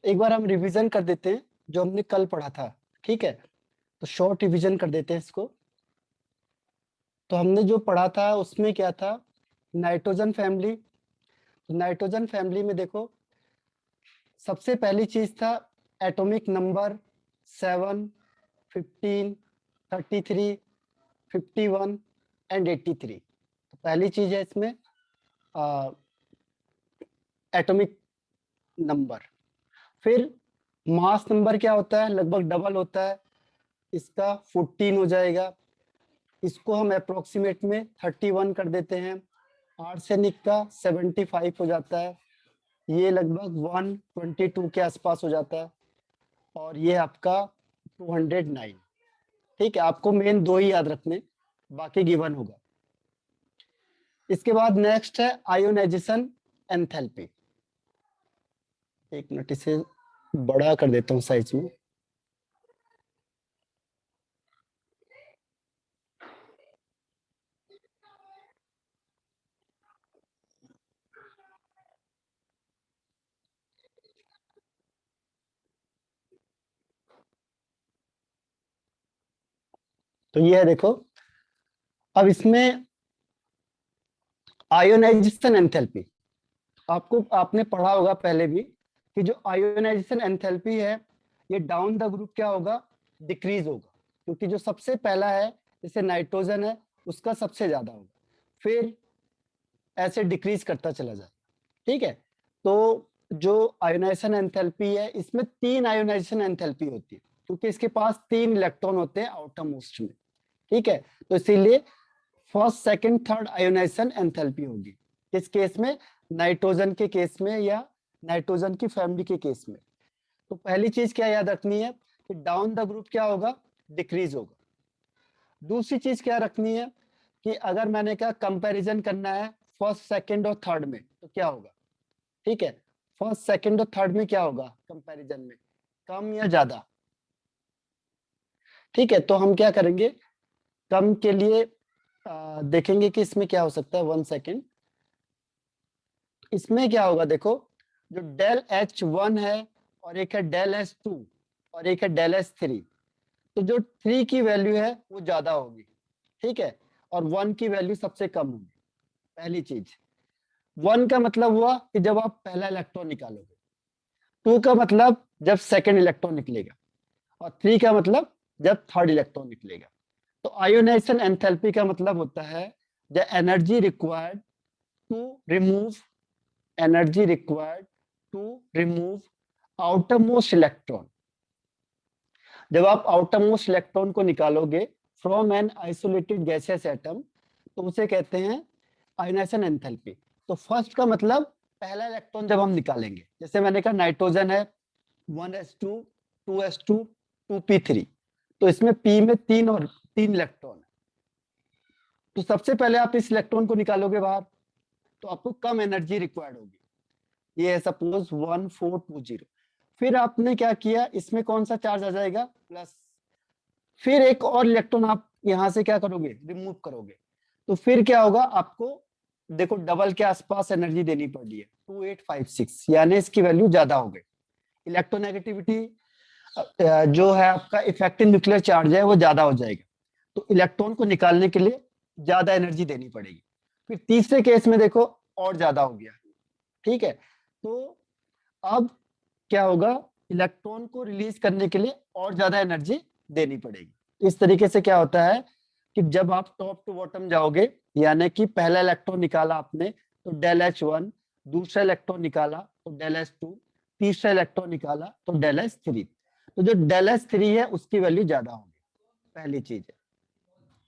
एक बार हम रिवीजन कर देते हैं जो हमने कल पढ़ा था, ठीक है। तो शॉर्ट रिवीजन कर देते हैं इसको। तो हमने जो पढ़ा था उसमें क्या था, नाइट्रोजन फैमिली। तो नाइट्रोजन फैमिली में देखो, सबसे पहली चीज था एटॉमिक नंबर 7, 15, 33, 51 एंड 83। तो पहली चीज है इसमें एटॉमिक नंबर। फिर मास नंबर क्या होता है, लगभग डबल होता है इसका, 14 हो जाएगा। इसको हम अप्रोक्सीमेट में 31 कर देते हैं। आर्सेनिक का 75 हो जाता है, ये लगभग 122 के आसपास हो जाता है। और ये आपका 209। ठीक है, आपको मेन दो ही याद रखने, बाकी गिवन होगा। इसके बाद नेक्स्ट है आयोनाइजेशन एंथैल्पी। एक मिनट, इसे बड़ा कर देता हूँ साइज में। तो ये है, देखो अब इसमें आयोनाइजेशन एंथैल्पी, आपने पढ़ा होगा पहले भी कि जो आयोनाइजेशन एंथैल्पी है ये डाउन द ग्रुप क्या होगा, डिक्रीज होगा। क्योंकि जो सबसे पहला है जैसे नाइट्रोजन है उसका सबसे ज्यादा होगा, फिर ऐसे डिक्रीज करता चला जाए। ठीक है, तो जो आयोनाइजेशन एंथैल्पी है इसमें 3 आयोनाइजेशन एंथैल्पी होती है, क्योंकि इसके पास 3 इलेक्ट्रॉन होते हैं आउटर मोस्ट में। ठीक है, तो इसीलिए first, second, third ionization enthalpy होगी। किस केस में, नाइट्रोजन के केस में या नाइट्रोजन की फैमिली के केस में। तो पहली चीज क्या याद रखनी है कि डाउन द ग्रुप क्या होगा, डिक्रीज होगा। दूसरी चीज क्या रखनी है कि अगर मैंने कहा कंपैरिजन करना है फर्स्ट, सेकंड और थर्ड में, तो क्या होगा। ठीक है, फर्स्ट, सेकंड और थर्ड में क्या होगा कंपैरिजन में, कम या ज्यादा। ठीक है, तो हम क्या करेंगे, कम के लिए देखेंगे कि इसमें क्या हो सकता है। 1 सेकेंड, इसमें क्या होगा, देखो जो डेल H1 है और एक है डेल H2 और एक है डेल H3, तो जो 3 की वैल्यू है वो ज्यादा होगी। ठीक है, और 1 की वैल्यू सबसे कम होगी। पहली चीज, 1 का मतलब हुआ कि जब आप पहला इलेक्ट्रॉन निकालोगे, 2 का मतलब जब सेकेंड इलेक्ट्रॉन निकलेगा, और 3 का मतलब जब थर्ड इलेक्ट्रॉन निकलेगा। तो आयोनाइजेशन एंथैल्पी का मतलब होता है the energy required to remove energy required to remove outermost electron. जब आप आउटर मोस्ट इलेक्ट्रॉन को निकालोगे from an isolated gaseous atom, तो उसे कहते हैं आयोनाइजेशन एंथैल्पी। तो फर्स्ट का मतलब पहला इलेक्ट्रॉन जब हम निकालेंगे, जैसे मैंने कहा नाइट्रोजन है 1s2, 2s2, 2p3, तो इसमें p में 3 इलेक्ट्रॉन है। तो सबसे पहले आप इस इलेक्ट्रॉन को निकालोगे बाहर, तो आपको कम एनर्जी रिक्वायर्ड होगी। ये है सपोज 1420। फिर आपने क्या किया, इसमें कौन सा चार्ज आ जाएगा, प्लस। फिर एक और इलेक्ट्रॉन आप यहां से क्या करोगे, रिमूव करोगे। तो फिर क्या होगा, आपको देखो डबल के आसपास एनर्जी देनी पड़ रही है, 2856, यानी इसकी वैल्यू ज्यादा हो गई। इलेक्ट्रोनेगेटिविटी जो है आपका इफेक्टिव न्यूक्लियर चार्ज है वो ज्यादा हो जाएगा, तो इलेक्ट्रॉन को निकालने के लिए ज्यादा एनर्जी देनी पड़ेगी। फिर तीसरे केस में देखो और ज्यादा हो गया। ठीक है, तो अब क्या होगा, इलेक्ट्रॉन को रिलीज करने के लिए और ज्यादा एनर्जी देनी पड़ेगी। इस तरीके से क्या होता है कि जब आप टॉप टू बॉटम जाओगे, यानी कि पहला इलेक्ट्रॉन निकाला आपने तो डेल H1, दूसरा इलेक्ट्रॉन निकाला तो डेल H2, तीसरा इलेक्ट्रॉन निकाला तो डेल H3। तो जो डेल H3 है उसकी वैल्यू ज्यादा होगी, पहली चीज है।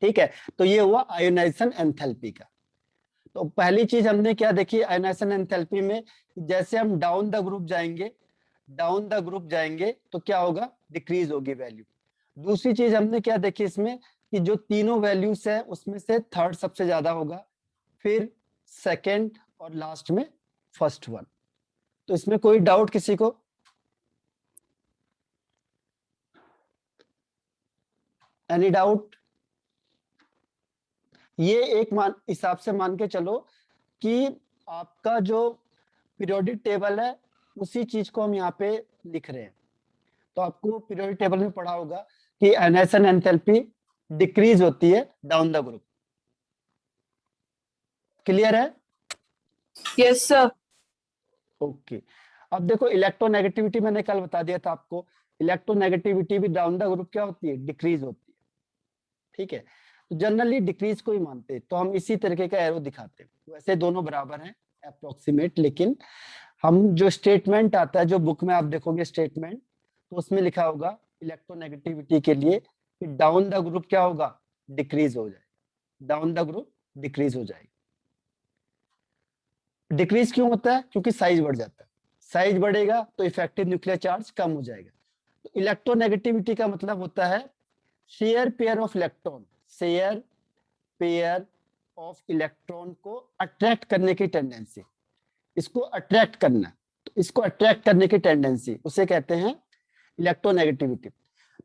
ठीक है, तो ये हुआ आयोनाइजेशन एंथैल्पी का। तो पहली चीज हमने क्या देखी आयोनाइजेशन एंथैल्पी में, जैसे हम डाउन द ग्रुप जाएंगे, तो क्या होगा, डिक्रीज होगी वैल्यू। दूसरी चीज हमने क्या देखी इसमें कि जो तीनों वैल्यूज है उसमें से थर्ड सबसे ज्यादा होगा, फिर सेकंड और लास्ट में फर्स्ट वन। तो इसमें कोई डाउट किसी को, एनी डाउट। ये एक मान हिसाब से मान के चलो कि आपका जो पीरियोडिक टेबल है उसी चीज को हम यहाँ पे लिख रहे हैं। तो आपको पीरियोडिक टेबल में पढ़ा होगा कि एनएसएन एंथैल्पी डिक्रीज होती है डाउन द ग्रुप। क्लियर है? Yes sir. ओके। अब देखो इलेक्ट्रोनेगेटिविटी मैंने कल बता दिया था आपको, इलेक्ट्रोनेगेटिविटी भी डाउन द ग्रुप क्या होती है, डिक्रीज होती है। ठीक है, तो जनरली डिक्रीज को ही मानते हैं, तो हम इसी तरीके का एरो दिखाते हैं। वैसे दोनों बराबर हैं अप्रोक्सीमेट, लेकिन हम जो स्टेटमेंट आता है, जो बुक में आप देखोगे स्टेटमेंट, तो उसमें लिखा होगा इलेक्ट्रोनेगेटिविटी के लिए कि डाउन द ग्रुप क्या होगा, डिक्रीज हो जाएगा, डाउन द ग्रुप डिक्रीज हो जाएगा। डिक्रीज क्यों होता है? क्योंकि साइज बढ़ जाता है, साइज बढ़ेगा तो इफेक्टिव न्यूक्लियर चार्ज कम हो जाएगा। तो इलेक्ट्रोनेगेटिविटी का मतलब होता है share pair of electron, share pair of electron को अट्रैक्ट करने की टेंडेंसी, इसको अट्रैक्ट करना, तो इसको अट्रैक्ट करने की टेंडेंसी उसे कहते हैं इलेक्ट्रोनेगेटिविटी।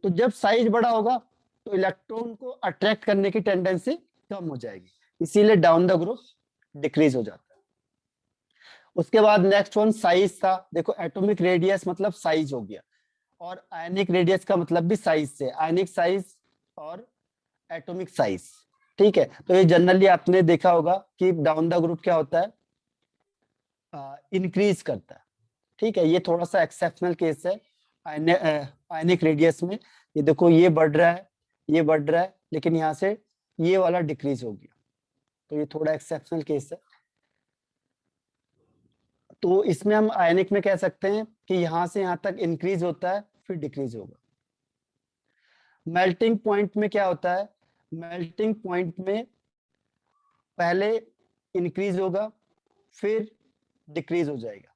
तो जब साइज बड़ा होगा तो इलेक्ट्रॉन को अट्रैक्ट करने की टेंडेंसी कम हो जाएगी, इसीलिए डाउन द ग्रुप डिक्रीज हो जाता है। उसके बाद नेक्स्ट वन साइज था। देखो एटॉमिक रेडियस मतलब साइज हो गया, और आयनिक रेडियस का मतलब भी साइज से, आयनिक साइज और एटॉमिक साइज। ठीक है, तो ये जनरली आपने देखा होगा कि डाउन द ग्रुप क्या होता है, इंक्रीज करता है। ठीक है, ये थोड़ा सा एक्सेप्शनल केस है आयनिक रेडियस में। ये देखो ये बढ़ रहा है, ये बढ़ रहा है, लेकिन यहाँ से ये वाला डिक्रीज हो गया, तो ये थोड़ा एक्सेप्शनल केस है। तो इसमें हम आयनिक में कह सकते हैं कि यहाँ से यहाँ तक इंक्रीज होता है फिर डिक्रीज होगा। मेल्टिंग पॉइंट में क्या होता है, मेल्टिंग पॉइंट में पहले इंक्रीज होगा फिर डिक्रीज हो जाएगा।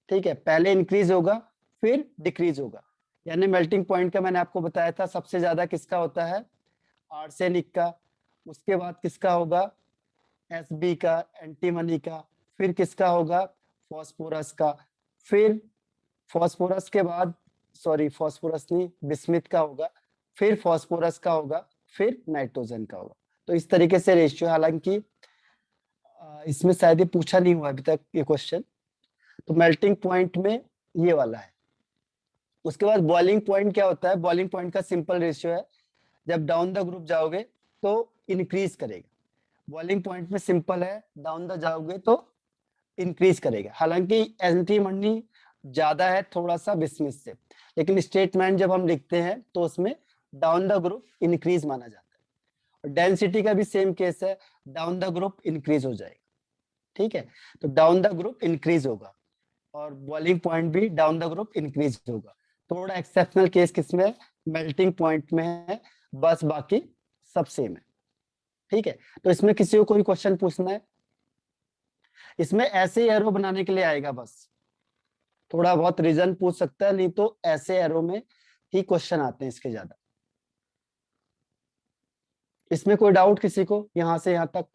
ठीक है, पहले इंक्रीज होगा फिर डिक्रीज होगा। यानी मेल्टिंग पॉइंट का मैंने आपको बताया था सबसे ज्यादा किसका होता है, आर्सेनिक का, उसके बाद किसका होगा, एसबी का, एंटीमनी का, फिर किसका होगा, फॉस्फोरस का, फिर फॉस्फोरस के बाद, सॉरी फॉस्फोरस नहीं, बिस्मिथ का होगा, फिर फॉस्फोरस का होगा, फिर नाइट्रोजन का होगा। तो इस तरीके से रेशियो, हालांकि इसमें शायद ये पूछा नहीं हुआ अभी तक ये क्वेश्चन। तो मेल्टिंग पॉइंट में ये वाला है। उसके बाद बॉइलिंग पॉइंट क्या होता है, बॉइलिंग पॉइंट का सिंपल रेशियो है, जब डाउन द ग्रुप जाओगे तो इंक्रीज करेगा। बॉइलिंग पॉइंट में सिंपल है, डाउन द जाओगे तो इंक्रीज करेगा। हालांकि एंटीमनी ज्यादा है थोड़ा सा बिस्मिथ से, लेकिन स्टेटमेंट जब हम लिखते हैं तो उसमें डाउन द ग्रुप इंक्रीज माना जाता है। और डेंसिटी का भी सेम केस है, डाउन द ग्रुप इंक्रीज हो जाएगा। ठीक है, तो डाउन द ग्रुप इंक्रीज होगा, और बॉइलिंग पॉइंट भी डाउन द ग्रुप इंक्रीज होगा। थोड़ा एक्सेप्शनल केस किसमें, मेल्टिंग पॉइंट में है, बस बाकी सब सेम है। ठीक है, तो इसमें किसी को कोई क्वेश्चन पूछना है? इसमें ऐसे एरो बनाने के लिए आएगा, बस थोड़ा बहुत रीजन पूछ सकता है, नहीं तो ऐसे एरो में ही क्वेश्चन आते हैं इसके ज्यादा। इसमें कोई डाउट किसी को यहां से यहां तक?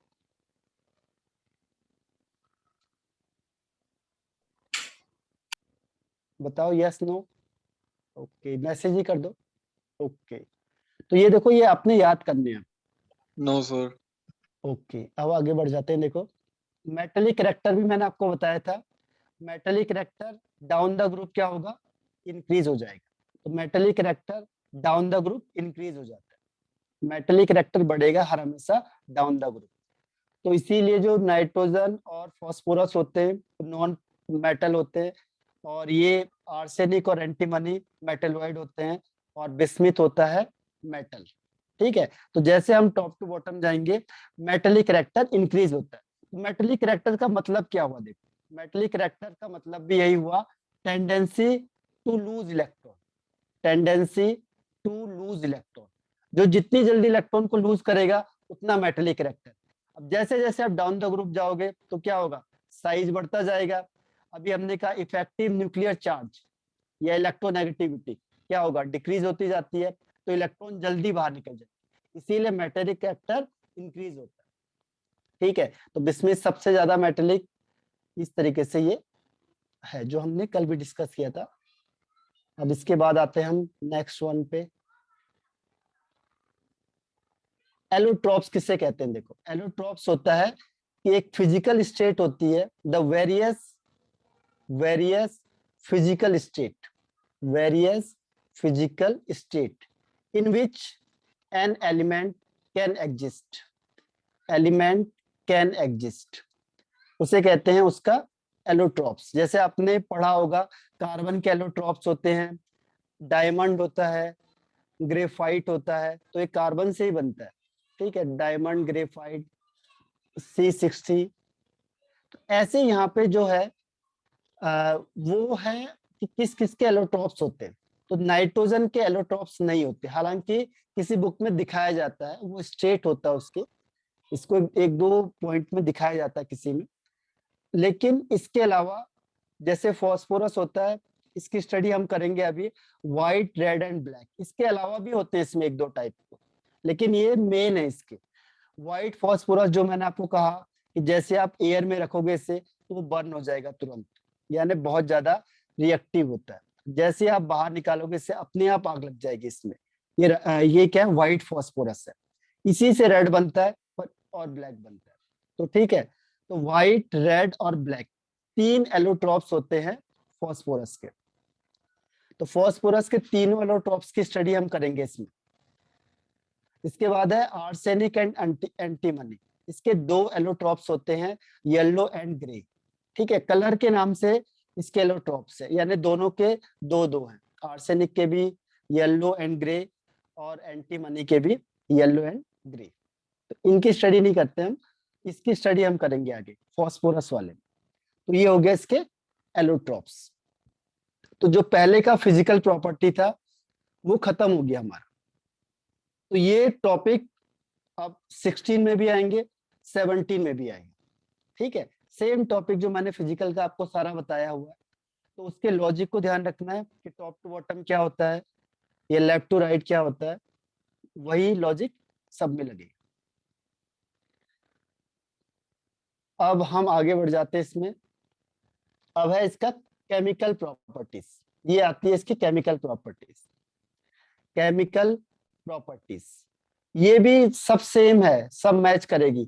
बताओ यस नो। ओके, मैसेज ही कर दो। ओके, तो ये देखो ये आपने याद करने हैं। No sir. ओके, अब आगे बढ़ जाते हैं। देखो मेटेलिक करेक्टर भी मैंने आपको बताया था, metallic character down the group क्या होगा, इंक्रीज हो जाएगा। तो metallic character down the group increase हो जाता है, मेटेलिक करेक्टर बढ़ेगा हर हमेशा डाउन द ग्रुप। तो इसीलिए जो नाइट्रोजन और फास्फोरस होते हैं नॉन मेटल होते हैं, और ये आर्सेनिक और एंटीमनी मेटलॉइड होते हैं, और बिस्मिथ होता है मेटल। ठीक है, तो जैसे हम टॉप टू बॉटम जाएंगे मेटेलिक करेक्टर इंक्रीज होता है। मेटेलिक करेक्टर का मतलब क्या हुआ, देखो मेटेलिक करेक्टर का मतलब भी यही हुआ, tendency to lose electron, tendency to lose electron. जो जितनी जल्दी इलेक्ट्रॉन को लूज करेगा उतना मेटेलिक करेक्टर। अब जैसे जैसे आप डाउन द ग्रुप जाओगे तो क्या होगा, साइज बढ़ता जाएगा। अभी हमने कहा इफेक्टिव न्यूक्लियर चार्ज या इलेक्ट्रोनेगेटिविटी क्या होगा, डिक्रीज होती जाती है, तो इलेक्ट्रॉन जल्दी बाहर निकल जाए, इसीलिए मेटेलिक करेक्टर इंक्रीज होता है। ठीक है, तो बिस्मिथ सबसे ज्यादा मेटेलिक, इस तरीके से ये है जो हमने कल भी डिस्कस किया था। अब इसके बाद आते हैं हम नेक्स्ट वन पे, एलोट्रॉप्स किसे कहते हैं। देखो एलोट्रॉप्स होता है कि एक फिजिकल स्टेट होती है, the various physical state, various physical state in which an element can exist, element can exist, उसे कहते हैं उसका एलोट्रॉप्स। जैसे आपने पढ़ा होगा कार्बन के एलोट्रॉप्स होते हैं, डायमंड होता है, ग्रेफाइट होता है, तो ये कार्बन से ही बनता है, ठीक है, डायमंड, ग्रेफाइट, C60। तो ऐसे यहाँ पे जो है वो है कि किस किस के एलोट्रॉप्स होते हैं। तो नाइट्रोजन के एलोट्रॉप्स नहीं होते, हालांकि किसी बुक में दिखाया जाता है, वो स्टेट होता है उसके, इसको एक दो पॉइंट में दिखाया जाता है किसी में। लेकिन इसके अलावा जैसे फॉस्फोरस होता है, इसकी स्टडी हम करेंगे अभी, व्हाइट, रेड एंड ब्लैक, इसके अलावा भी होते हैं इसमें एक दो टाइप के, लेकिन ये मेन है इसके। व्हाइट फॉस्फोरस जो मैंने आपको कहा कि जैसे आप एयर में रखोगे इसे तो वो बर्न हो जाएगा तुरंत, यानी बहुत ज्यादा रिएक्टिव होता है, जैसे आप बाहर निकालोगे इससे अपने आप आग लग जाएगी इसमें। ये क्या है, व्हाइट फॉस्फोरस है, इसी से रेड बनता है और ब्लैक बनता है। तो ठीक है, तो व्हाइट, रेड और ब्लैक, तीन एलोट्रॉप्स होते हैं फॉस्फोरस के। तो फॉस्फोरस के तीनों एलोट्रॉप्स की स्टडी हम करेंगे इसमें। इसके बाद है आर्सेनिक एंड एंटीमनी, इसके दो एलोट्रॉप्स होते हैं, येलो एंड ग्रे, ठीक है, कलर के नाम से इसके एलोट्रॉप्स है, यानी दोनों के दो दो हैं, आर्सेनिक के भी येलो एंड ग्रे और एंटीमनी के भी येलो एंड ग्रे। तो इनकी स्टडी नहीं करते हम, इसकी स्टडी हम करेंगे आगे फॉस्फोरस वाले। तो ये हो गया इसके एलोट्रॉप्स। तो जो पहले का फिजिकल प्रॉपर्टी था वो खत्म हो गया हमारा। तो ये टॉपिक अब 16 में भी आएंगे, 17 में भी आएंगे, ठीक है, सेम टॉपिक जो मैंने फिजिकल का आपको सारा बताया हुआ है। तो उसके लॉजिक को ध्यान रखना है कि टॉप टू बॉटम क्या होता है, ये लेफ्ट टू राइट क्या होता है, वही लॉजिक सब में लगेगा। अब हम आगे बढ़ जाते हैं इसमें। अब है इसका केमिकल प्रॉपर्टीज, ये आती है इसकी केमिकल प्रॉपर्टीज। केमिकल प्रॉपर्टीज ये भी सब सेम है, सब मैच करेगी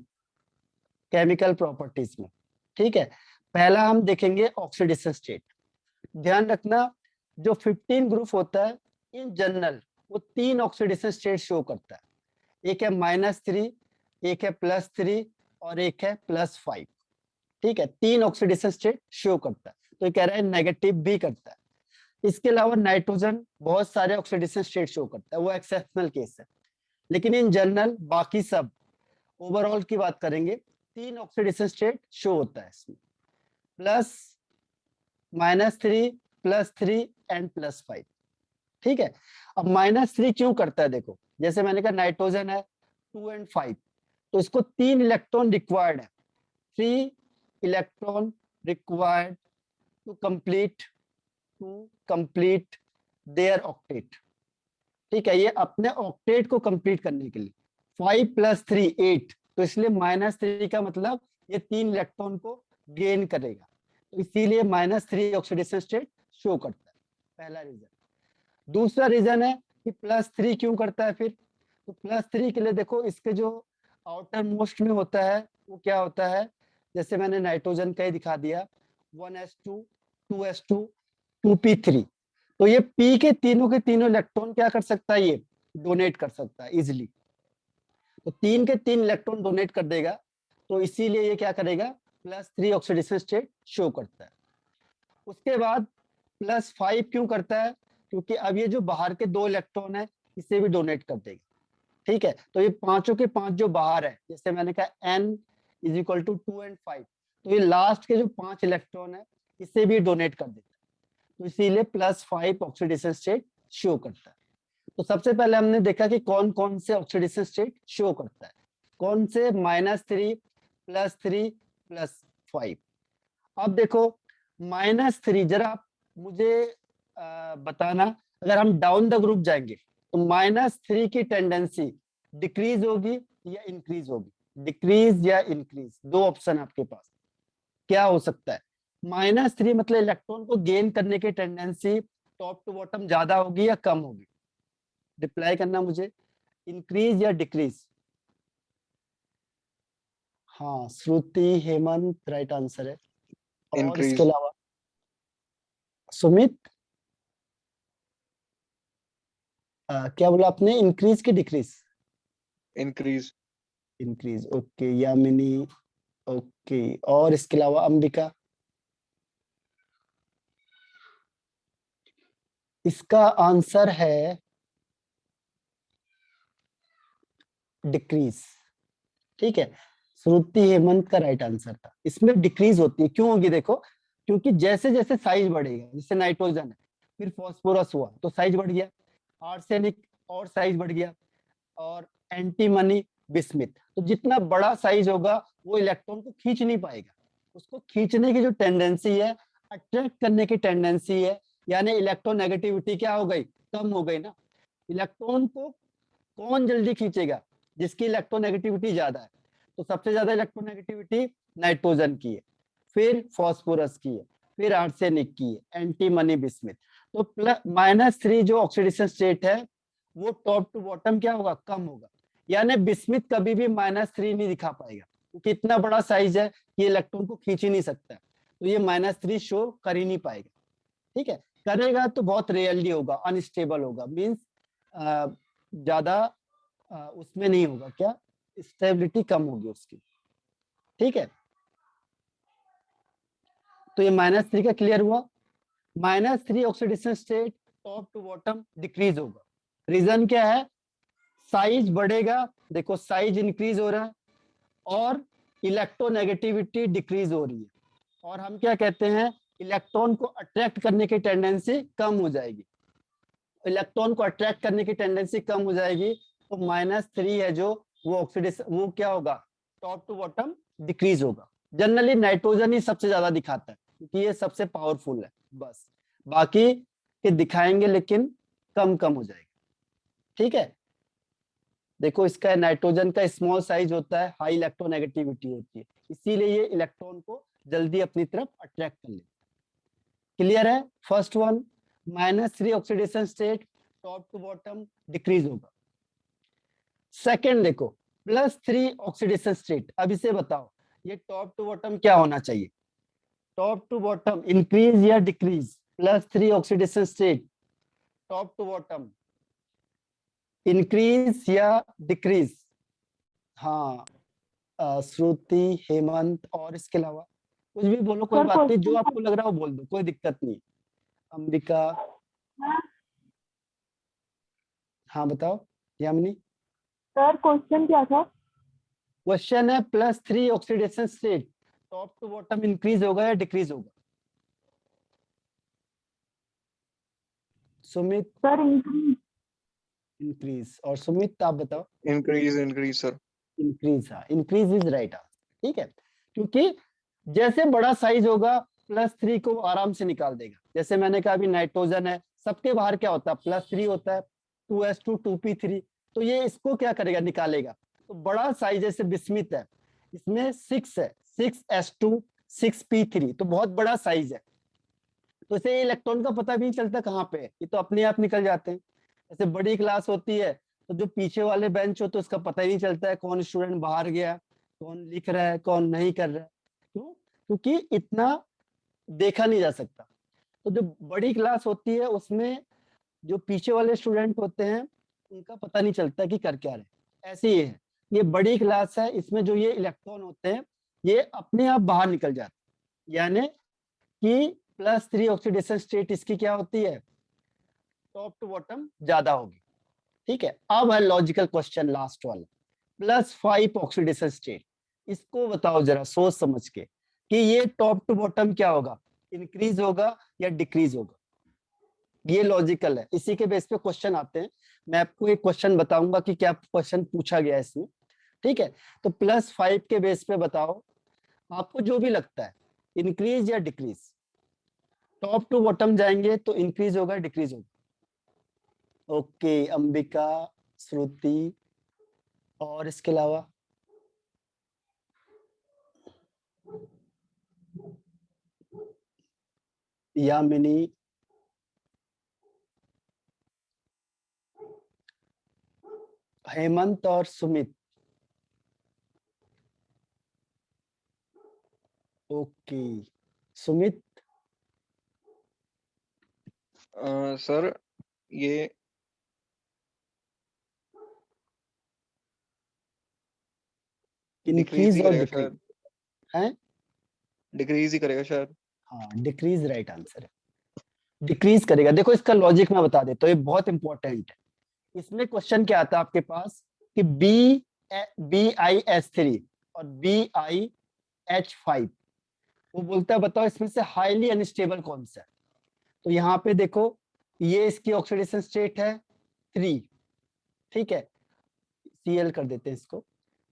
केमिकल प्रॉपर्टीज में, ठीक है। पहला हम देखेंगे ऑक्सीडेशन स्टेट। ध्यान रखना जो 15 ग्रुप होता है इन जनरल वो तीन ऑक्सीडेशन स्टेट शो करता है, एक है -3, एक है +3 और एक है +5, ठीक है, तीन ऑक्सीडेशन स्टेट शो करता है। तो ये कह रहा है नेगेटिव भी करता है। इसके अलावा नाइट्रोजन बहुत सारे ऑक्सीडेशन स्टेट शो करता है, वो एक्सेप्शनल केस है, लेकिन इन जनरल बाकी सब ओवरऑल की बात करेंगे, तीन ऑक्सीडेशन स्टेट शो होता है इसमें, प्लस, -3, +3 एंड +5, ठीक है। अब -3 क्यों करता है, देखो जैसे मैंने कहा नाइट्रोजन है 2 एंड 5, तो इसको 3 इलेक्ट्रॉन रिक्वायर्ड है, 3 electron required to complete their octet, ठीक है, ये अपने ऑक्टेट को कंप्लीट करने के लिए 5 + 3 8, तो इसलिए -3 का मतलब ये 3 इलेक्ट्रॉन को गेन करेगा, तो इसीलिए -3 ऑक्सीडेशन स्टेट शो करता है, पहला रीजन। दूसरा रीजन है कि +3 क्यों करता है फिर, तो +3 के लिए देखो इसके जो आउटर मोस्ट में होता है वो क्या होता है, जैसे मैंने नाइट्रोजन का ही दिखा दिया, 1s2 2s2 2p3, तो ये p के तीनों इलेक्ट्रॉन क्या कर सकता है, ये डोनेट कर सकता है इजिली, तो 3 के 3 इलेक्ट्रॉन डोनेट कर देगा, तो इसीलिए ये क्या करेगा, +3 ऑक्सीडेशन स्टेट शो करता है। उसके बाद +5 क्यों करता है, क्योंकि अब ये जो बाहर के 2 इलेक्ट्रॉन है इसे भी डोनेट कर देगा, ठीक है, तो ये पांचों के पांच जो बाहर है, जैसे मैंने कहा n = 2 एंड 5, तो ये लास्ट के जो 5 इलेक्ट्रॉन है इसे भी डोनेट कर देता है, तो इसीलिए +5 ऑक्सीडेशन स्टेट शो करता है। तो सबसे पहले हमने देखा कि कौन कौन से ऑक्सीडेशन स्टेट शो करता है, कौन से, -3 +3 +5। अब देखो -3 जरा आप मुझे बताना, अगर हम डाउन द ग्रुप जाएंगे तो -3 की टेंडेंसी डिक्रीज होगी या इंक्रीज होगी, डिक्रीज या इंक्रीज, दो ऑप्शन आपके पास, क्या हो सकता है, -3 मतलब इलेक्ट्रॉन को गेन करने की टेंडेंसी टॉप टू बॉटम ज्यादा होगी या कम होगी, रिप्लाई करना मुझे, इंक्रीज या डिक्रीज। हाँ श्रुति, हेमंत राइट आंसर है, और इसके इंक्रीज। अलावा सुमित, क्या बोला आपने, इंक्रीज की decrease? Increase. Increase, okay. Yamini, okay. और इसके अलावा अंबिका? इसका आंसर है डिक्रीज। ठीक है, श्रुति हेमंत का राइट आंसर था। इसमें डिक्रीज होती है, क्यों होगी देखो, क्योंकि जैसे जैसे साइज बढ़ेगा, जैसे नाइट्रोजन है, फिर फास्फोरस हुआ तो साइज बढ़ गया, आर्सेनिक और साइज बढ़ गया, और एंटीमनी, बिस्मिथ, तो जितना बड़ा साइज होगा वो इलेक्ट्रॉन को खींच नहीं पाएगा। उसको खींचने की जो टेंडेंसी है, अट्रैक्ट करने की टेंडेंसी है, यानी इलेक्ट्रोनेगेटिविटी क्या हो गई, कम हो गई ना। इलेक्ट्रॉन को कौन जल्दी खींचेगा, जिसकी इलेक्ट्रोनेगेटिविटी ज्यादा है। तो सबसे ज्यादा इलेक्ट्रोनेगेटिविटी नाइट्रोजन की है, फिर फास्फोरस की है, फिर आर्सेनिक की है, एंटीमनी, बिस्मिथ। तो -3 जो ऑक्सीडेशन स्टेट है वो टॉप टू बॉटम क्या होगा, कम होगा। यानी बिस्मिथ कभी भी -3 नहीं दिखा पाएगा, क्योंकि इतना बड़ा साइज है कि इलेक्ट्रॉन को खींच ही नहीं सकता, तो ये -3 शो कर ही नहीं पाएगा। ठीक है, करेगा तो बहुत रेयरली होगा, अनस्टेबल होगा, मीन्स ज्यादा उसमें नहीं होगा, क्या स्टेबिलिटी कम होगी उसकी। ठीक है, तो ये -3 का क्लियर हुआ। -3 oxidation state top to bottom decrease होगा। रीजन क्या है, साइज बढ़ेगा, देखो साइज इंक्रीज हो रहा है और इलेक्ट्रोनेगेटिविटी डिक्रीज हो रही है, और हम क्या कहते हैं, इलेक्ट्रॉन को अट्रैक्ट करने की टेंडेंसी कम हो जाएगी। इलेक्ट्रॉन को अट्रैक्ट करने की टेंडेंसी कम हो जाएगी, तो -3 है जो, वो ऑक्सीडेशन, वो क्या होगा, टॉप टू बॉटम डिक्रीज होगा। जनरली नाइट्रोजन ही सबसे ज्यादा दिखाता है, क्योंकि ये सबसे पावरफुल है, बस बाकी के दिखाएंगे लेकिन कम कम हो जाएगा। ठीक है, देखो इसका नाइट्रोजन का स्मॉल साइज होता है, हाई इलेक्ट्रोनेगेटिविटी होती है, इसीलिए ये इलेक्ट्रॉन को जल्दी अपनी तरफ अट्रैक्ट कर लेता है। क्लियर है, first one, -3 oxidation state top to bottom decrease होगा। सेकेंड देखो, +3 ऑक्सीडेशन स्टेट, अब इसे बताओ ये टॉप टू बॉटम क्या होना चाहिए, टॉप टू बॉटम इंक्रीज या decrease, +3 oxidation state top to bottom increase या डिक्रीज? हाँ, श्रुति, हेमंत, और इसके अलावा कुछ भी बोलो, कोई सर बात नहीं, जो क्वेश्चन आपको लग रहा है वो बोल दो, कोई दिक्कत नहीं। अंबिका, हाँ बताओ। यामिनी, सर क्वेश्चन क्या था? क्वेश्चन है +3 oxidation state top to bottom increase होगा या डिक्रीज होगा? Sumit, sir increase. इंक्रीज, और सुमित आप बताओ। Increase increase sir. इंक्रीज, हाँ, इंक्रीज इज राइट आंसर। ठीक है, क्योंकि जैसे बड़ा साइज होगा +3 को आराम से निकाल देगा। जैसे मैंने कहा अभी नाइट्रोजन है, सबके बाहर क्या होता है, +3 होता है, 2s2 2p3, तो ये इसको क्या करेगा, निकालेगा। तो बड़ा साइज जैसे बिस्मिथ है, इसमें 6 है, 6s2 6p3, तो बहुत बड़ा साइज है, तो इसे इलेक्ट्रॉन का पता भी नहीं चलता कहाँ पे है, ये तो अपने आप निकल जाते हैं। जैसे बड़ी क्लास होती है तो जो पीछे वाले बेंच हो तो उसका पता ही नहीं चलता है कौन स्टूडेंट बाहर गया, कौन लिख रहा है, कौन नहीं कर रहा है। क्यों? क्योंकि इतना देखा नहीं जा सकता। तो जो बड़ी क्लास होती है उसमें जो पीछे वाले स्टूडेंट होते हैं उनका पता नहीं चलता कि कर क्या रहे। ऐसे ही है, ये बड़ी क्लास है, इसमें जो ये इलेक्ट्रॉन होते हैं ये अपने आप बाहर निकल जाते हैं, यानी कि +3 ऑक्सीडेशन स्टेट इसकी क्या होती है, टॉप टू बॉटम ज्यादा होगी। ठीक है, अब है लॉजिकल क्वेश्चन लास्ट वाला, +5 ऑक्सीडेशन स्टेट, इसको बताओ जरा सोच समझ के कि ये टॉप टू बॉटम क्या होगा, इंक्रीज होगा या डिक्रीज होगा। ये लॉजिकल है, इसी के बेस पे क्वेश्चन आते हैं। मैं आपको एक क्वेश्चन बताऊंगा कि क्या क्वेश्चन पूछा गया है इसमें। ठीक है, तो +5 के बेस पे बताओ, आपको जो भी लगता है, इंक्रीज या डिक्रीज। टॉप टू बॉटम जाएंगे तो इंक्रीज होगा डिक्रीज होगा? ओके, अंबिका, श्रुति, और इसके अलावा? यामिनी, हेमंत और सुमित। ओके, सुमित, सर ये डिक्रीज इंक्रीज ही और करेगा डिक्रीज शायद, है। डिक्रीज ही करेगा शायद। हाँ, डिक्रीज राइट आंसर है, डिक्रीज करेगा। देखो इसका लॉजिक मैं बता देता हूँ, ये बहुत इंपॉर्टेंट है। इसमें क्वेश्चन क्या आता है आपके पास कि BiS3 और BiH5, वो बोलता है बताओ इसमें से हाईली अनस्टेबल कौन सा है। तो यहाँ पे देखो, ये इसकी ऑक्सीडेशन स्टेट है 3, ठीक है, Cl कर देते हैं इसको,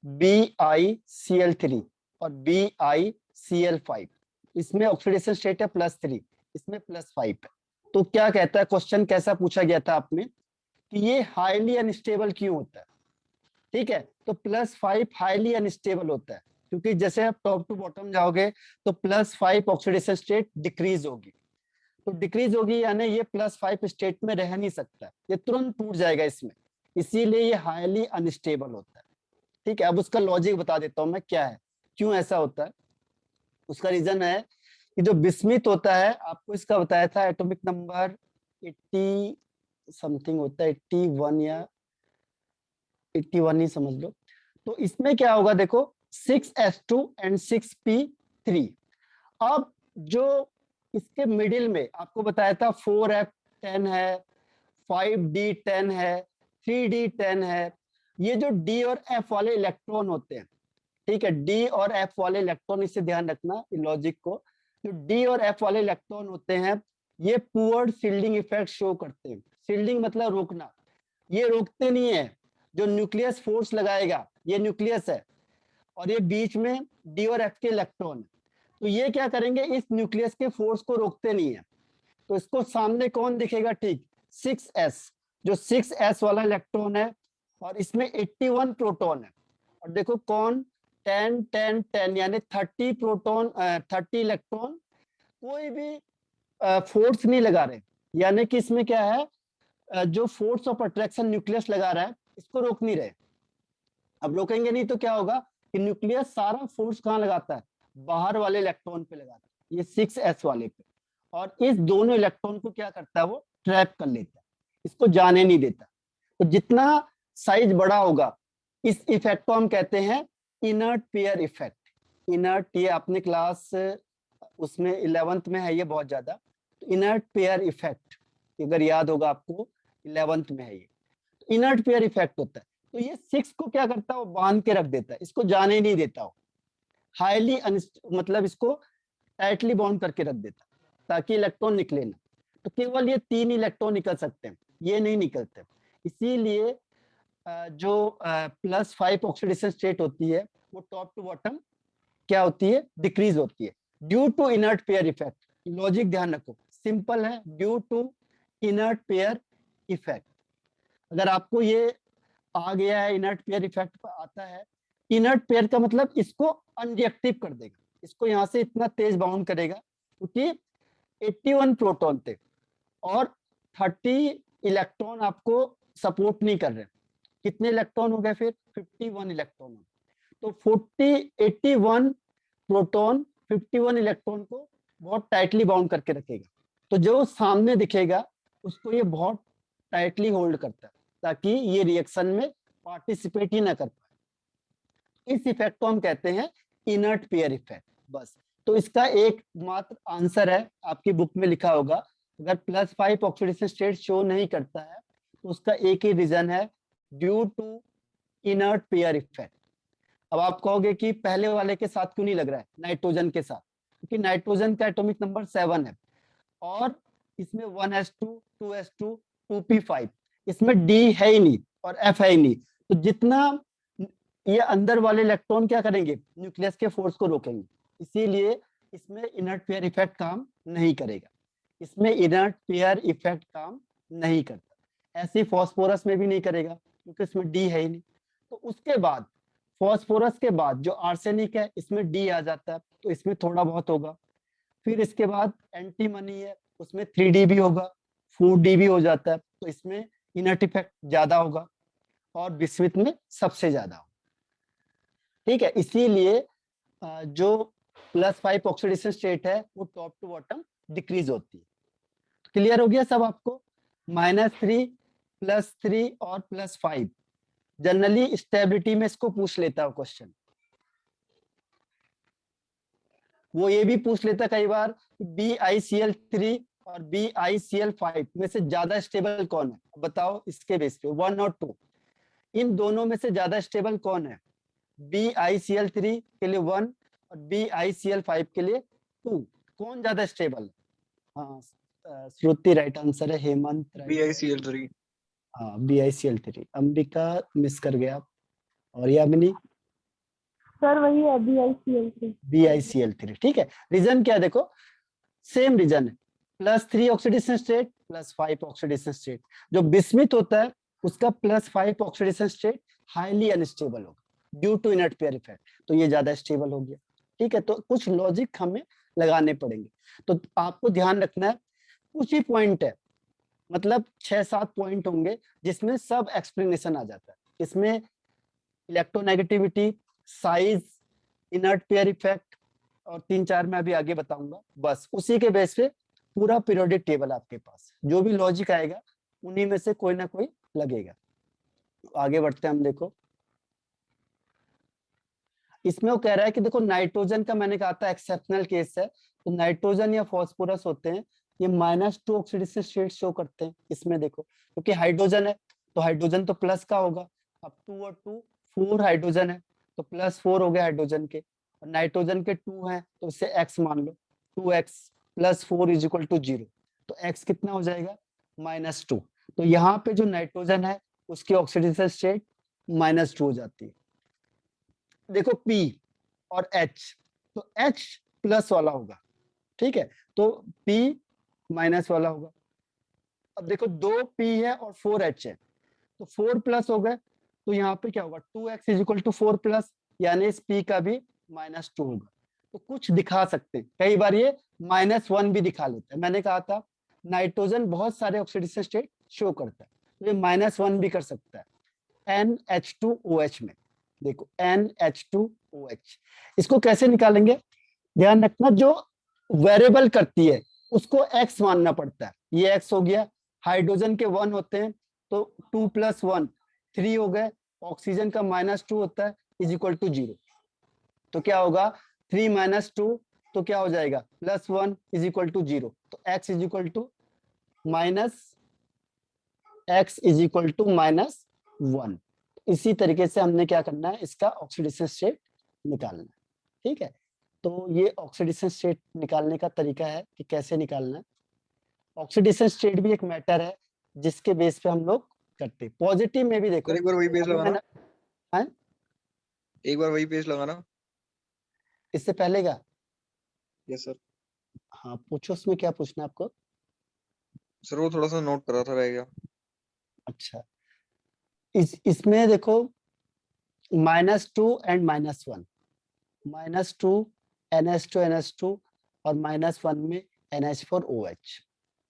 BiCl3 और BiCl5, इसमें ऑक्सीडेशन स्टेट है +3, इसमें +5 है। तो क्या कहता है क्वेश्चन, कैसा पूछा गया था आपने कि ये हाईली अनस्टेबल क्यों होता है, ठीक है। तो +5 हाईली अनस्टेबल होता है क्योंकि जैसे आप टॉप टू बॉटम जाओगे तो +5 ऑक्सीडेशन स्टेट डिक्रीज होगी, तो डिक्रीज होगी यानी ये +5 स्टेट में रह नहीं सकता, ये तुरंत टूट जाएगा इसमें, इसीलिए ये हाईली अनस्टेबल होता है, ठीक है। अब उसका लॉजिक बता देता हूं मैं क्या है, क्यों ऐसा होता है। उसका रीजन है कि जो बिस्मिथ होता है, आपको इसका बताया था एटॉमिक नंबर 80 समथिंग होता है, 81 या 81 ही समझ लो। तो इसमें क्या होगा देखो, 6s2 एंड 6p3। अब जो इसके मिडिल में आपको बताया था 4f10 है, 5d10 है, 3d10 है, ये जो d और f वाले इलेक्ट्रॉन होते हैं, ठीक है, डी और एफ वाले इलेक्ट्रॉन, इससे ध्यान रखना लॉजिक को, जो डी और एफ वाले इलेक्ट्रॉन होते हैं ये पुअर शील्डिंग इफेक्ट शो करते हैं। शील्डिंग मतलब रोकना, ये रोकते नहीं है, जो न्यूक्लियस फोर्स लगाएगा, ये न्यूक्लियस है और ये बीच में डी और एफ के इलेक्ट्रॉन है, तो ये क्या करेंगे, इस न्यूक्लियस के फोर्स को रोकते नहीं है। तो इसको सामने कौन दिखेगा, ठीक 6s, जो 6s वाला इलेक्ट्रॉन है और इसमें 81 प्रोटॉन है, और देखो कौन 10 10 10 यानी 30 प्रोटॉन 30 इलेक्ट्रॉन, कोई भी फोर्स नहीं लगा रहे, यानी कि इसमें क्या है, जो फोर्स ऑफ अट्रैक्शन न्यूक्लियस लगा रहा है इसको रोक नहीं रहे। अब रोकेंगे नहीं तो क्या होगा कि न्यूक्लियस सारा फोर्स कहाँ लगाता है, बाहर वाले इलेक्ट्रॉन पे लगाता है, ये 6s वाले पे, और इस दोनों इलेक्ट्रॉन को क्या करता है, वो ट्रैप कर लेता है, इसको जाने नहीं देता। तो जितना साइज बड़ा होगा, इस इफेक्ट को हम कहते हैं इनर्ट पेयर इफेक्ट। इनर्ट, ये आपने क्लास उसमें 11th में है ये बहुत ज्यादा, तो इनर्ट पेयर इफेक्ट अगर याद होगा आपको 11th में है ये, इनर्ट पेयर इफेक्ट होता है। तो ये 6 को क्या करता है, वो बांध के रख देता है, इसको जाने नहीं देता हो, हाईली मतलब इसको टाइटली बाउंड करके रख देता है ताकि इलेक्ट्रॉन निकले ना। तो केवल ये 3 इलेक्ट्रॉन निकल सकते हैं, ये नहीं निकलते, इसीलिए जो +5 ऑक्सीडेशन स्टेट होती है वो टॉप टू बॉटम क्या होती है, डिक्रीज होती है due to inert pair effect. Logic ध्यान रखो, सिंपल है, due to inert pair effect. अगर आपको ये आ गया है, इनर्ट पेयर इफेक्ट पर आता है, इनर्ट पेयर का मतलब इसको अनरिएक्टिव कर देगा, इसको यहाँ से इतना तेज बाउंड करेगा क्योंकि 81 प्रोटॉन थे और 30 इलेक्ट्रॉन आपको सपोर्ट नहीं कर रहे, कितने इलेक्ट्रॉन हो गए फिर 51 इलेक्ट्रॉन। तो 81 प्रोटॉन 51 इलेक्ट्रॉन को बहुत टाइटली बाउंड करके रखेगा, तो जो सामने दिखेगा उसको ये बहुत टाइटली होल्ड करता है ताकि ये रिएक्शन में पार्टिसिपेट ही ना कर पाए। इस इफेक्ट को हम कहते हैं इनर्ट पेयर इफेक्ट, बस। तो इसका एक मात्र आंसर है, आपकी बुक में लिखा होगा, अगर +5 ऑक्सीडेशन स्टेट शो नहीं करता है तो उसका एक ही रीजन है, due to inert pair effect. अब आप कहोगे कि पहले वाले के साथ क्यों नहीं लग रहा है, नाइट्रोजन के साथ, क्योंकि नाइट्रोजन का एटॉमिक नंबर 7 है और इसमें 1s2 2s2 2p5, इसमें D है ही नहीं और F है ही नहीं, तो जितना ये अंदर वाले इलेक्ट्रॉन क्या करेंगे, न्यूक्लियस के फोर्स को रोकेंगे, इसीलिए इसमें इनर्ट पेयर इफेक्ट काम नहीं करेगा, इसमें इनर्ट पेयर इफेक्ट काम नहीं करता। ऐसे फास्फोरस में भी नहीं करेगा क्योंकि इसमें डी है ही नहीं। तो उसके बाद फास्फोरस के बाद जो आर्सेनिक है इसमें डी आ जाता है, तो इसमें थोड़ा बहुत होगा। फिर इसके बाद एंटीमनी है, उसमें 3D भी होगा, 4D भी हो जाता है, तो इसमें इनर्ट इफेक्ट ज्यादा होगा और विस्मित में सबसे ज्यादा होगा, ठीक है। इसीलिए जो +5 ऑक्सीडेशन स्टेट है वो टॉप टू बॉटम डिक्रीज होती है। क्लियर हो गया सब आपको? -3 +3 और +5 जनरली स्टेबिलिटी में इसको पूछ लेता है क्वेश्चन। वो ये भी पूछ लेता कई बार BiCl3 और BiCl5 में से ज्यादा स्टेबल कौन है, बताओ इसके बेस पे 1 और 2, इन दोनों में से ज्यादा स्टेबल कौन है? BiCl3 के लिए 1 और BiCl5 के लिए 2, कौन ज्यादा स्टेबल है? हाँ श्रुति राइट आंसर है, हेमंत right BiCl3। हाँ BiCl3, अंबिका मिस कर गया आप, और यामिनी सर वही है BiCl3। BiCl3, ठीक है। रीजन क्या है देखो, सेम रीजन है, +3 ऑक्सीडेशन स्टेट +5 ऑक्सीडेशन स्टेट। जो बिस्मिथ होता है उसका +5 ऑक्सीडेशन स्टेट हाईली अनस्टेबल होगा due to inert pair effect, तो ये ज्यादा स्टेबल हो गया, ठीक है। तो कुछ लॉजिक हमें लगाने पड़ेंगे, तो आपको ध्यान रखना है कुछ ही पॉइंट है, मतलब 6-7 पॉइंट होंगे जिसमें सब एक्सप्लेनेशन आ जाता है। इसमें electronegativity, size, inert pair effect और 3-4 मैं अभी आगे बताऊंगा, बस उसी के बेस पे पूरा पीरियोडिक टेबल आपके पास, जो भी लॉजिक आएगा उन्हीं में से कोई ना कोई लगेगा। आगे बढ़ते हैं हम, देखो इसमें वो कह रहा है कि देखो नाइट्रोजन का मैंने कहा था एक्सेप्शनल केस है, तो नाइट्रोजन या फॉस्फोरस होते हैं ये -2 ऑक्सीडेशन स्टेट शो करते हैं। इसमें देखो क्योंकि हाइड्रोजन है तो हाइड्रोजन तो प्लस का होगा, अब 2 और 2 4 हाइड्रोजन है तो +4 हो गया हाइड्रोजन के, और नाइट्रोजन के 2 हैं तो इसे x मान लो, 2x + 4 = 0, तो x कितना हो जाएगा -2। तो यहाँ पे जो नाइट्रोजन है उसकी ऑक्सीडेशन स्टेट -2 हो जाती है। देखो P और H, तो H प्लस वाला होगा, ठीक है, तो P माइनस वाला होगा। अब देखो 2 P है और 4 H है, तो 4 प्लस हो गए, तो यहाँ पे क्या होगा 2x = 4 प्लस, यानी इस P का भी -2 होगा। तो कुछ दिखा सकते हैं, कई बार ये -1 भी दिखा लेता है। मैंने कहा था नाइट्रोजन बहुत सारे ऑक्सीडेशन स्टेट शो करता है, तो ये -1 भी कर सकता है NH2OH में। देखो NH2OH, इसको कैसे निकालेंगे, ध्यान रखना, जो वेरिएबल करती है उसको x मानना पड़ता है, ये x हो गया। हाइड्रोजन के 1 होते हैं तो 2 + 1 3 हो गए, ऑक्सीजन का -2 होता है = 0, तो क्या होगा 3 - 2 तो क्या हो जाएगा +1 = 0, तो x = -1। इसी तरीके से हमने क्या करना है, इसका ऑक्सीडेशन स्टेट निकालना है, ठीक है। तो ये ऑक्सीडेशन स्टेट निकालने का तरीका है कि कैसे निकालना है। ऑक्सीडेशन स्टेट भी एक मैटर है जिसके बेस पे हम लोग करते हैं। पॉजिटिव में भी देखो, सर एक बार वही पेज अभी लगाना, मैंने एक बार वही पेज लगाना। इससे पहले का, यस सर। हाँ पूछो, उसमें क्या पूछना है आपको? सर वो थोड़ा सा नोट कर रहा था, रह गया। अच्छा, इसमें देखो -2 एंड -1, -2 NH2 और -1 में NH4OH,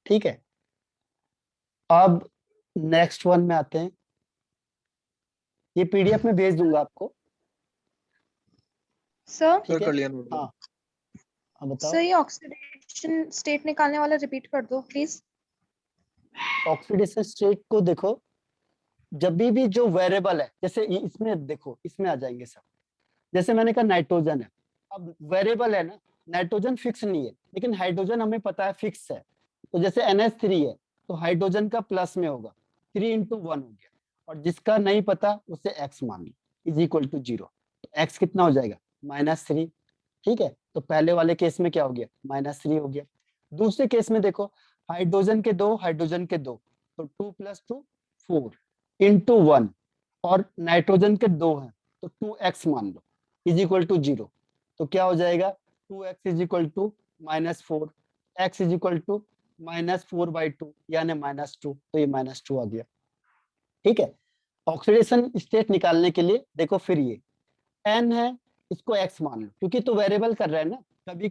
ठीक है। अब नेक्स्ट वन में आते हैं, ये PDF में भेज दूंगा आपको, सर सर ठीक है। कर लिया नोट। हाँ हाँ बताओ। सर ये ऑक्सीडेशन स्टेट निकालने वाला रिपीट कर दो प्लीज। ऑक्सीडेशन स्टेट को देखो, जब भी जो वेरिएबल है, जैसे इसमें देखो, इसमें आ जाएंगे सब, जैसे मैंने कहा नाइट्रोजन है, अब वेरिएबल है ना, नाइट्रोजन फिक्स नहीं है लेकिन हाइड्रोजन हमें पता है फिक्स है, तो जैसे NH3 है तो हाइड्रोजन का प्लस में होगा, 3 × 1 हो गया, और जिसका नहीं पता उसे x मान लो = 0, तो x कितना हो जाएगा -3, ठीक है। तो पहले वाले केस में क्या हो गया -3 हो गया। दूसरे केस में देखो, हाइड्रोजन के 2 हाइड्रोजन के 2, तो 2 + 2 4 × 1, और नाइट्रोजन के 2 हैं तो 2x मान लो = 0, तो क्या हो जाएगा 2x = -4, x = -4/2 यानी -2, तो ये -2 आ गया, ठीक है। ऑक्सीडेशन स्टेट निकालने के लिए देखो फिर ये n है, इसको x मान लो, क्योंकि तो वेरिएबल कर रहा है ना, कभी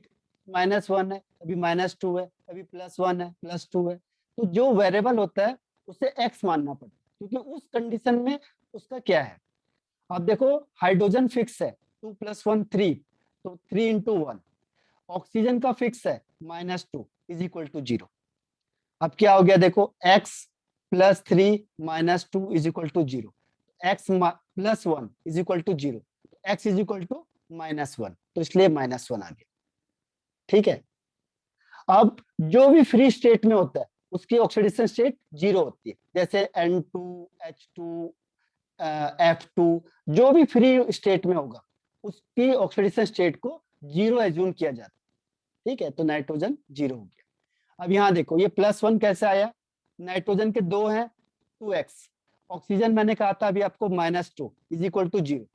-1 है, कभी -2 है, कभी +1 है, +2 है, तो जो वेरिएबल होता है उसे x मानना पड़ता है, क्योंकि उस कंडीशन में उसका क्या है। अब देखो हाइड्रोजन फिक्स है 2 + 1 3, तो 3 × 1, ऑक्सीजन का फिक्स है -2 = 0, अब क्या हो गया देखो, x plus 3 minus 2 is equal to 0, x plus 1 is equal to 0, x is equal to -1, तो इसलिए -1 आ गया। ठीक है, अब जो भी फ्री स्टेट में होता है उसकी ऑक्सीडेशन स्टेट 0 होती है, जैसे N2 H2 F2, जो भी फ्री स्टेट में होगा उसकी ऑक्सीडेशन स्टेट को 0 एज्यूम किया जाता है। ठीक है, तो नाइट्रोजन 0 हो गया। अब यहाँ देखो ये +1 कैसे आया, नाइट्रोजन के 2 हैं 2x, ऑक्सीजन मैंने कहा था अभी आपको -2 इज इक्वल टू 0,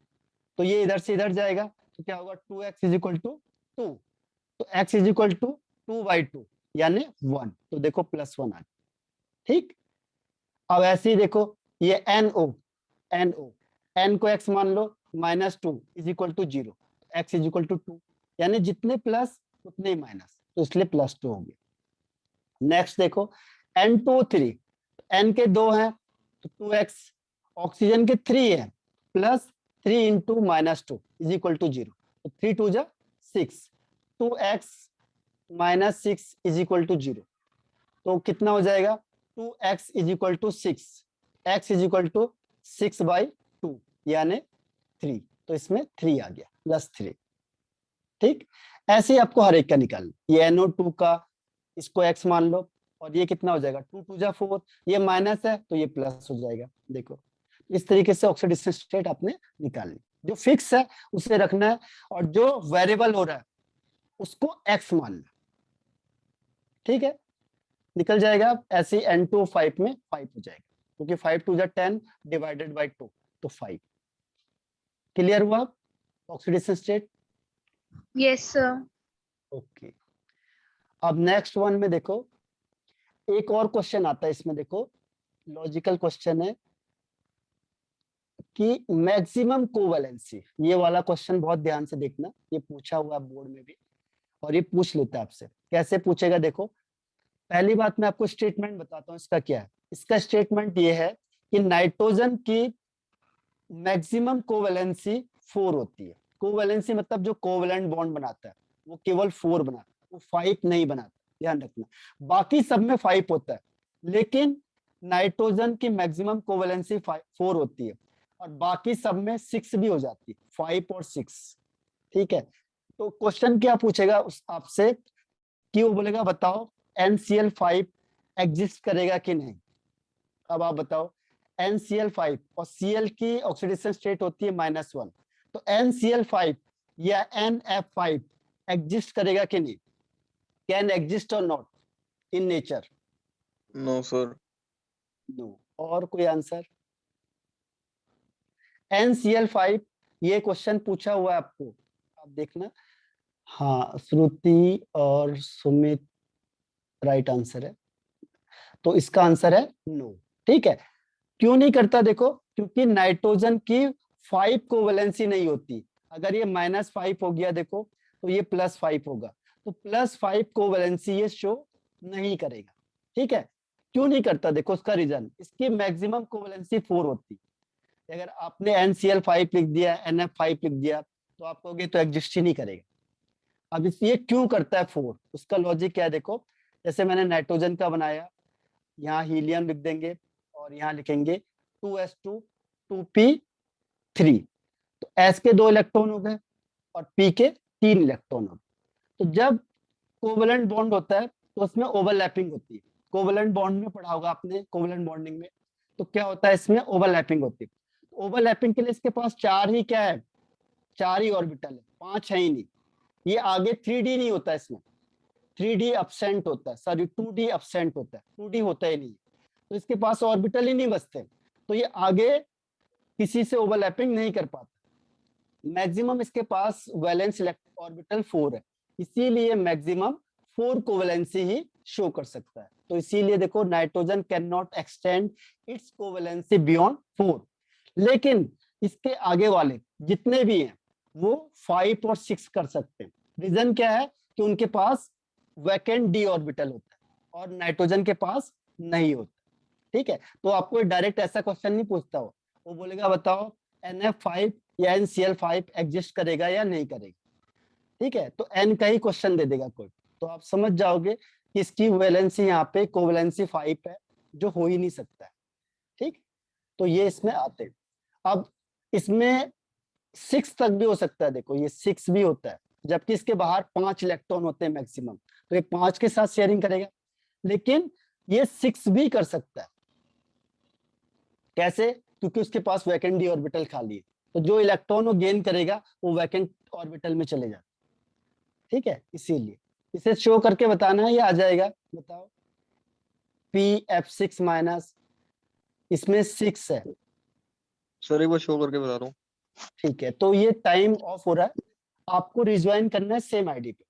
तो ये इधर से इधर जाएगा, तो क्या होगा 2x इज इक्वल टू 2, तो x इज इक्वल टू 2/2 यानी 1, तो देखो +1 आ गया। ठीक, अब ऐसे ही देखो ये NO n को x मान लो -2 is equal to 0, x is equal to 2, यानी जितने प्लस उतने ही माइनस, तो इसलिए +2 हो गया। नेक्स्ट देखो N2O3, n के 2 हैं तो 2x, ऑक्सीजन के 3 है plus 3 into -2 is equal to 0, तो 3 2 जा 6, 2x -6 इज इक्वल टू 0, तो कितना हो जाएगा 2x is equal to 6, x is equal to 6/2 यानी 3, तो इसमें 3 आ गया +3। ठीक, ऐसे ही आपको हर एक का निकालना, ये NO2 का इसको x मान लो, और ये कितना हो जाएगा 2 2 जा 4, ये माइनस है तो ये प्लस हो जाएगा। देखो इस तरीके से ऑक्सीडेशन स्टेट आपने निकालनी, जो फिक्स है उसे रखना है और जो वेरिएबल हो रहा है उसको x मानना। ठीक है, निकल जाएगा, ऐसे N2O5 में 5 हो जाएगा, क्योंकि 5 2 जा 10 डिवाइडेड बाय 2, तो 5। क्लियर हुआ oxidation state? Yes sir. Okay, अब नेक्स्ट वन में देखो एक और क्वेश्चन आता है, इसमें देखो लॉजिकल क्वेश्चन है कि मैक्सिमम कोवैलेंसी, ये वाला क्वेश्चन बहुत ध्यान से देखना, ये पूछा हुआ बोर्ड में भी और ये पूछ लेता है आपसे। कैसे पूछेगा देखो, पहली बात मैं आपको स्टेटमेंट बताता हूँ इसका क्या है। इसका स्टेटमेंट ये है कि नाइट्रोजन की मैक्सिमम कोवैलेंसी 4 होती है। कोवैलेंसी मतलब जो कोवैलेंट बॉन्ड बनाता है वो केवल 4 बनाता है, वो 5 नहीं बनाता, ध्यान रखना। बाकी सब में 5 होता है, लेकिन नाइट्रोजन की मैक्सिमम कोवैलेंसी 4 होती है और बाकी सब में 6 भी हो जाती है, 5 और 6। ठीक है, तो क्वेश्चन क्या पूछेगा उस आपसे कि वो बोलेगा बताओ NCl5 एग्जिस्ट करेगा कि नहीं। अब आप बताओ NCl5 और Cl की ऑक्सीडेशन स्टेट होती है -1, तो NCl5 या NF5 एग्जिस्ट करेगा कि नहीं, कैन एग्जिस्ट और not in nature? No sir. No. और कोई आंसर? NCl5, ये क्वेश्चन पूछा हुआ है आपको, आप देखना। हाँ, श्रुति और सुमित राइट आंसर है, तो इसका आंसर है नो। ठीक है, क्यों नहीं करता देखो, क्योंकि नाइट्रोजन की 5 कोवैलेंसी नहीं होती। अगर ये -5 हो गया देखो, तो ये +5 होगा, तो +5 कोवैलेंसी ये शो नहीं करेगा। ठीक है, क्यों नहीं करता देखो, उसका रीजन, इसकी मैक्सिमम कोवैलेंसी 4 होती। अगर आपने NCl5 लिख दिया, NF5 लिख दिया, तो आप कहोगे तो एग्जिस्ट ही नहीं करेगा। अब ये क्यों करता है 4, उसका लॉजिक क्या है देखो, जैसे मैंने नाइट्रोजन का बनाया, यहाँ हीलियम लिख देंगे और यहाँ लिखेंगे 2s2 2p3, तो s के 2 इलेक्ट्रॉन हो गए और p के 3 इलेक्ट्रॉन हो गए। तो जब कोवैलेंट बॉन्ड होता है तो उसमें ओवरलैपिंग होती है। कोवैलेंट बॉन्ड में पढ़ा होगा आपने, कोवैलेंट बॉन्डिंग में, तो क्या होता है इसमें ओवरलैपिंग होती है। ओवरलैपिंग के लिए इसके पास 4 ही क्या है, 4 ही ऑर्बिटल है, 5 है ही नहीं। ये आगे 3D नहीं होता, इसमें 3D absent होता है, सॉरी 2D absent होता है, 2D होता ही नहीं, तो इसके पास ऑर्बिटल ही नहीं बचते, तो ये आगे किसी से ओवरलैपिंग नहीं कर पाता। मैक्सिमम इसके पास वैलेंस ऑर्बिटल 4 है, इसीलिए मैक्सिमम 4 कोवैलेंसी ही शो कर सकता है। तो इसीलिए देखो nitrogen can not extend it's covalency beyond 4, लेकिन इसके आगे वाले जितने भी हैं वो 5 और 6 कर सकते हैं। रीजन क्या है कि उनके पास वैकेंट d ऑर्बिटल होता है और नाइट्रोजन के पास नहीं होता। ठीक है, तो आपको डायरेक्ट ऐसा क्वेश्चन नहीं पूछता हो, वो बोलेगा बताओ NF5 या NCl5 एग्जिस्ट करेगा या नहीं करेगा। ठीक है, तो n का ही क्वेश्चन दे देगा कोई, तो आप समझ जाओगे कि इसकी वैलेंसी यहाँ पे कोवैलेंसी 5 है, जो हो ही नहीं सकता है। ठीक, तो ये इसमें आते हैं। अब इसमें 6 तक भी हो सकता है, देखो ये 6 भी होता है, जबकि इसके बाहर 5 इलेक्ट्रॉन होते हैं मैक्सिमम, तो ये 5 के साथ शेयरिंग करेगा। लेकिन ये 6 भी कर सकता है, कैसे? क्योंकि उसके पास वैकेंट डी ऑर्बिटल खाली है, तो जो इलेक्ट्रॉन वो गेन करेगा वो वैकेंट ऑर्बिटल में चले जाता है। ठीक है, इसीलिए इसे शो करके बताना है, ये आ जाएगा, बताओ। Pf6 माइनस, इसमें 6 है। सर एक बार शो करके बता रहा हूँ। ठीक है, तो ये टाइम ऑफ हो रहा है, आपको रिज्वाइन करना है सेम आईडी पे।